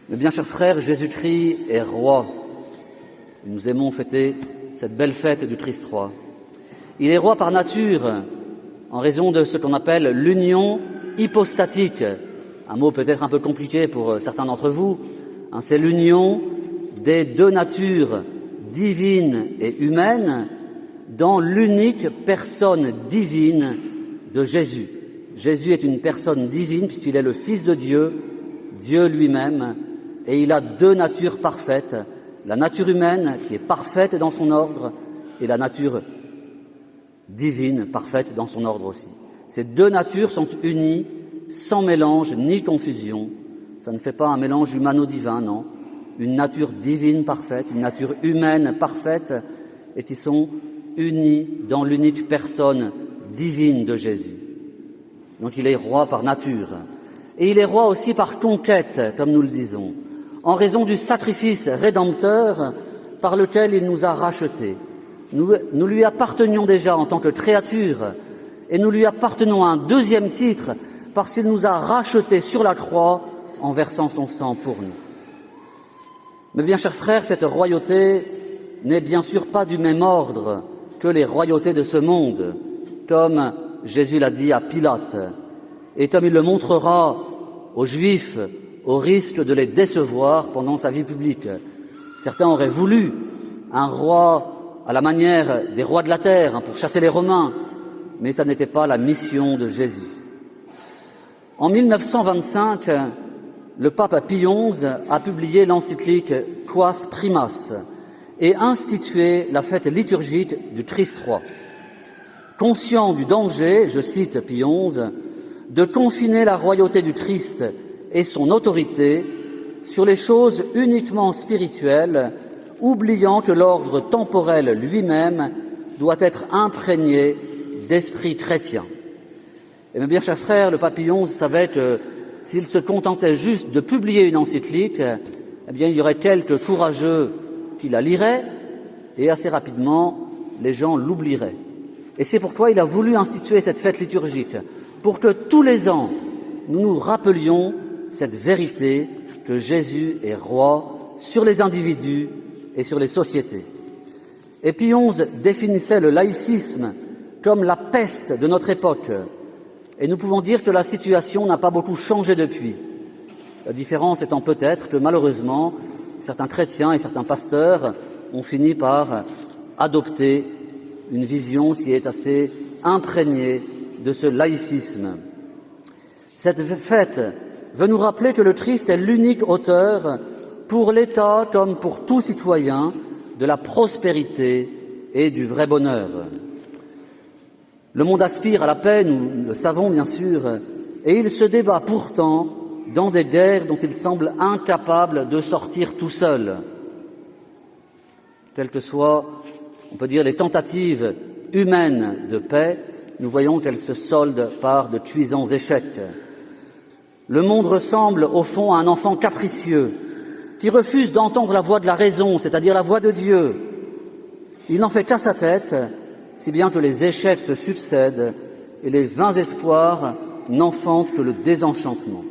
Mes bien chers frères, Jésus-Christ est roi. Nous aimons fêter cette belle fête du Christ roi. Il est roi par nature, en raison de ce qu'on appelle l'union hypostatique. Un mot peut-être un peu compliqué pour certains d'entre vous. C'est l'union des deux natures, divine et humaine, dans l'unique personne divine de Jésus. Jésus est une personne divine puisqu'il est le Fils de Dieu, Dieu lui-même, et il a deux natures parfaites, la nature humaine qui est parfaite dans son ordre et la nature divine parfaite dans son ordre aussi. Ces deux natures sont unies, sans mélange ni confusion. Ça ne fait pas un mélange humano-divin, non. Une nature divine parfaite, une nature humaine parfaite, et qui sont unies dans l'unique personne divine de Jésus. Donc il est roi par nature. Et il est roi aussi par conquête, comme nous le disons, en raison du sacrifice rédempteur par lequel il nous a rachetés. Nous lui appartenions déjà en tant que créature, et nous lui appartenons à un deuxième titre, parce qu'il nous a rachetés sur la croix en versant son sang pour nous. Mais bien chers frères, cette royauté n'est bien sûr pas du même ordre que les royautés de ce monde, comme Jésus l'a dit à Pilate, et comme il le montrera aux Juifs au risque de les décevoir pendant sa vie publique. Certains auraient voulu un roi à la manière des rois de la terre pour chasser les Romains, mais ça n'était pas la mission de Jésus. En 1925, le pape Pie XI a publié l'encyclique Quas Primas et institué la fête liturgique du Christ roi. Conscient du danger, je cite Pie XI, de confiner la royauté du Christ et son autorité sur les choses uniquement spirituelles, oubliant que l'ordre temporel lui-même doit être imprégné d'esprit chrétien. Et mes bien chers frères, le pape Pie XI savait que s'il se contentait juste de publier une encyclique, eh bien il y aurait quelques courageux qui la liraient et assez rapidement les gens l'oublieraient. Et c'est pourquoi il a voulu instituer cette fête liturgique, pour que tous les ans nous nous rappelions cette vérité que Jésus est roi sur les individus et sur les sociétés. Et Pie XI définissait le laïcisme comme la peste de notre époque. Et nous pouvons dire que la situation n'a pas beaucoup changé depuis. La différence étant peut-être que malheureusement, certains chrétiens et certains pasteurs ont fini par adopter une vision qui est assez imprégnée de ce laïcisme. Cette fête veut nous rappeler que le Christ est l'unique auteur pour l'État comme pour tout citoyen de la prospérité et du vrai bonheur. Le monde aspire à la paix, nous le savons bien sûr, et il se débat pourtant dans des guerres dont il semble incapable de sortir tout seul. Quelles que soient, on peut dire, les tentatives humaines de paix, nous voyons qu'elles se soldent par de cuisants échecs. Le monde ressemble au fond à un enfant capricieux qui refuse d'entendre la voix de la raison, c'est-à-dire la voix de Dieu. Il n'en fait qu'à sa tête, si bien que les échecs se succèdent et les vains espoirs n'enfantent que le désenchantement.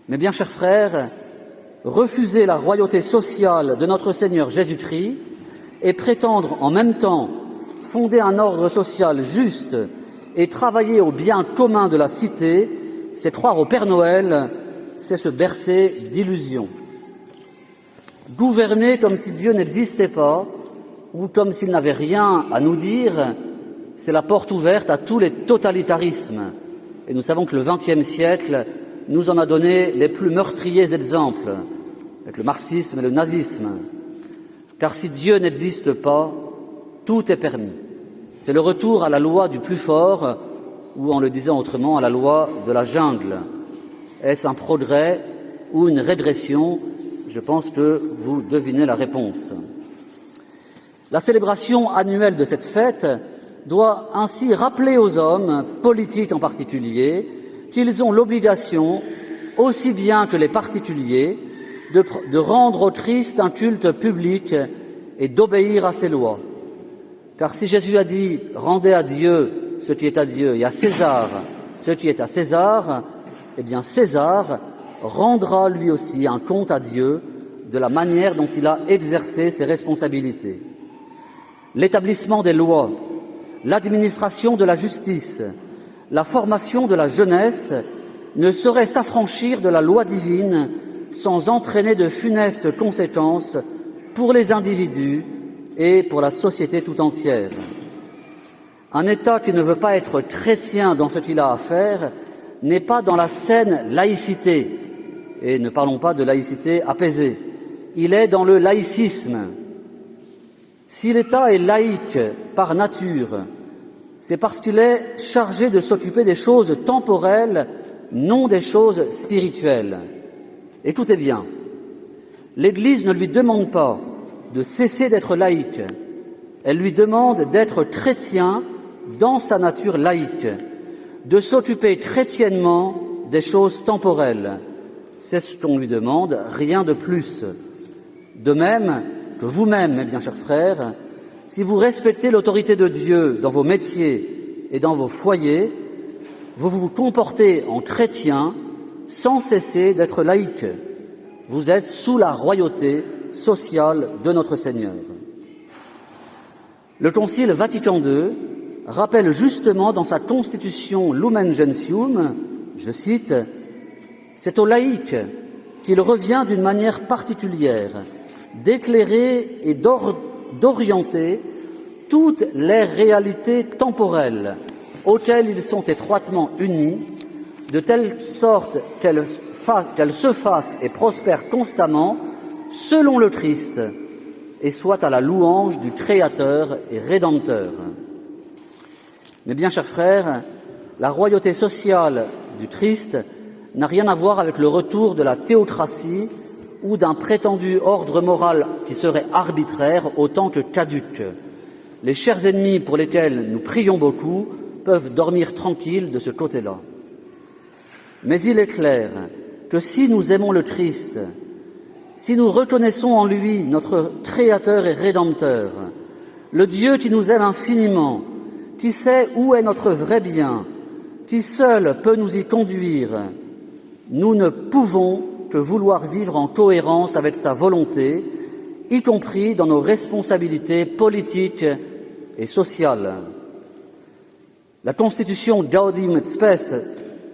Mais bien chers frères, refuser la royauté sociale de notre Seigneur Jésus-Christ et prétendre en même temps fonder un ordre social juste et travailler au bien commun de la cité, c'est croire au Père Noël, c'est se bercer d'illusions. Gouverner comme si Dieu n'existait pas, ou comme s'il n'avait rien à nous dire, c'est la porte ouverte à tous les totalitarismes. Et nous savons que le XXe siècle nous en a donné les plus meurtriers exemples, avec le marxisme et le nazisme. Car si Dieu n'existe pas, tout est permis. C'est le retour à la loi du plus fort, ou en le disant autrement, à la loi de la jungle. Est-ce un progrès ou une régression? Je pense que vous devinez la réponse. La célébration annuelle de cette fête doit ainsi rappeler aux hommes, politiques en particulier, qu'ils ont l'obligation, aussi bien que les particuliers, de rendre au Christ un culte public et d'obéir à ses lois. Car si Jésus a dit « rendez à Dieu ce qui est à Dieu et à César ce qui est à César », eh bien César rendra lui aussi un compte à Dieu de la manière dont il a exercé ses responsabilités. L'établissement des lois, l'administration de la justice, la formation de la jeunesse ne sauraient s'affranchir de la loi divine sans entraîner de funestes conséquences pour les individus et pour la société tout entière. Un État qui ne veut pas être chrétien dans ce qu'il a à faire n'est pas dans la saine laïcité, et ne parlons pas de laïcité apaisée, il est dans le laïcisme. Si l'État est laïque par nature, c'est parce qu'il est chargé de s'occuper des choses temporelles, non des choses spirituelles. Et tout est bien. L'Église ne lui demande pas de cesser d'être laïque, elle lui demande d'être chrétien dans sa nature laïque, de s'occuper chrétiennement des choses temporelles. C'est ce qu'on lui demande, rien de plus. De même que vous-même, mes bien chers frères, si vous respectez l'autorité de Dieu dans vos métiers et dans vos foyers, vous vous comportez en chrétien sans cesser d'être laïque. Vous êtes sous la royauté sociale de notre Seigneur. Le Concile Vatican II rappelle justement dans sa constitution Lumen Gentium, je cite, « C'est aux laïcs qu'il revient d'une manière particulière d'éclairer et d'orienter toutes les réalités temporelles auxquelles ils sont étroitement unis, de telle sorte qu'elles se fassent et prospèrent constamment selon le Christ et soient à la louange du Créateur et Rédempteur. » Mais bien, chers frères, la royauté sociale du Christ n'a rien à voir avec le retour de la théocratie ou d'un prétendu ordre moral qui serait arbitraire autant que caduc. Les chers ennemis pour lesquels nous prions beaucoup peuvent dormir tranquilles de ce côté-là. Mais il est clair que si nous aimons le Christ, si nous reconnaissons en lui notre Créateur et Rédempteur, le Dieu qui nous aime infiniment, qui sait où est notre vrai bien, qui seul peut nous y conduire, nous ne pouvons que vouloir vivre en cohérence avec sa volonté, y compris dans nos responsabilités politiques et sociales. La constitution Gaudium et Spes,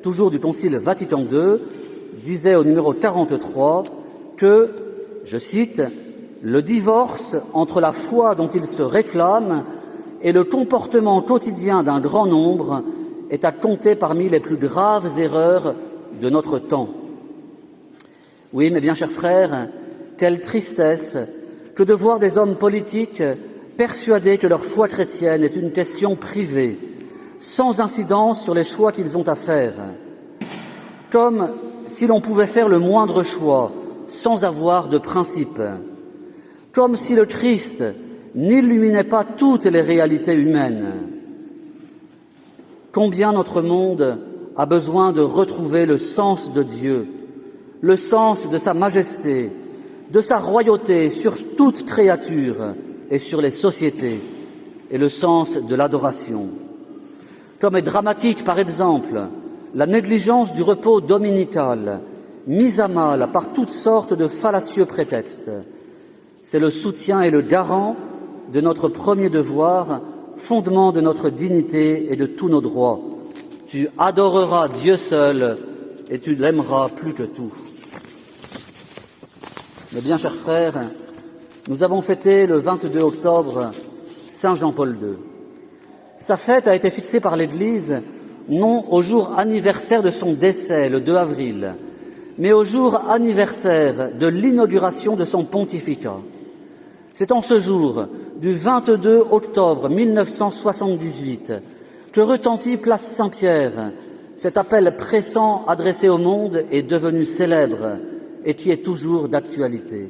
toujours du Concile Vatican II, disait au numéro 43 que, je cite, « Le divorce entre la foi dont il se réclame et le comportement quotidien d'un grand nombre est à compter parmi les plus graves erreurs de notre temps. » Oui, mes bien chers frères, quelle tristesse que de voir des hommes politiques persuadés que leur foi chrétienne est une question privée, sans incidence sur les choix qu'ils ont à faire, comme si l'on pouvait faire le moindre choix sans avoir de principe, comme si le Christ n'illuminait pas toutes les réalités humaines. Combien notre monde a besoin de retrouver le sens de Dieu, le sens de sa majesté, de sa royauté sur toute créature et sur les sociétés, et le sens de l'adoration. Comme est dramatique, par exemple, la négligence du repos dominical, mise à mal par toutes sortes de fallacieux prétextes. C'est le soutien et le garant de notre premier devoir, fondement de notre dignité et de tous nos droits. Tu adoreras Dieu seul et tu l'aimeras plus que tout. Mes bien chers frères, nous avons fêté le 22 octobre Saint Jean-Paul II. Sa fête a été fixée par l'Église non au jour anniversaire de son décès, le 2 avril, mais au jour anniversaire de l'inauguration de son pontificat. C'est en ce jour du 22 octobre 1978 que retentit place Saint-Pierre cet appel pressant adressé au monde est devenu célèbre et qui est toujours d'actualité.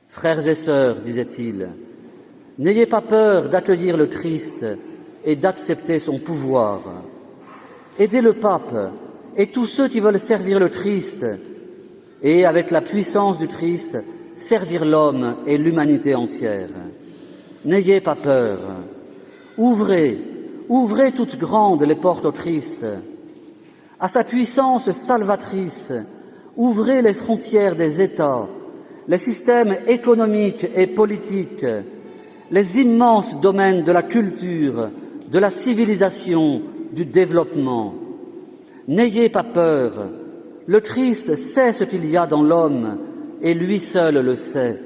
Frères et sœurs, disait-il, n'ayez pas peur d'accueillir le Christ et d'accepter son pouvoir. Aidez le pape et tous ceux qui veulent servir le Christ et, avec la puissance du Christ, servir l'homme et l'humanité entière. N'ayez pas peur. Ouvrez toutes grandes les portes au Christ. à sa puissance salvatrice, ouvrez les frontières des États, les systèmes économiques et politiques, les immenses domaines de la culture, de la civilisation, du développement. N'ayez pas peur, le Christ sait ce qu'il y a dans l'homme et lui seul le sait.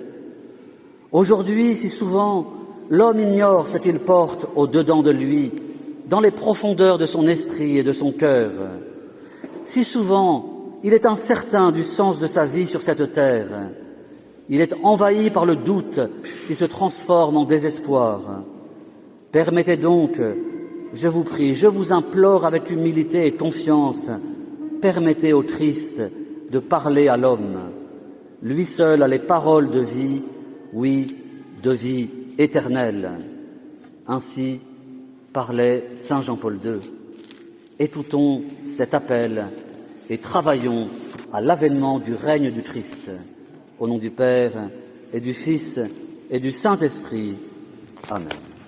Aujourd'hui, si souvent, l'homme ignore ce qu'il porte au-dedans de lui, dans les profondeurs de son esprit et de son cœur. Si souvent, il est incertain du sens de sa vie sur cette terre. Il est envahi par le doute qui se transforme en désespoir. Permettez donc, je vous prie, je vous implore avec humilité et confiance, permettez au Christ de parler à l'homme. Lui seul a les paroles de vie, oui, de vie éternelle. Ainsi parlait Saint Jean-Paul II. Écoutons cet appel et travaillons à l'avènement du règne du Christ. Au nom du Père et du Fils et du Saint-Esprit. Amen.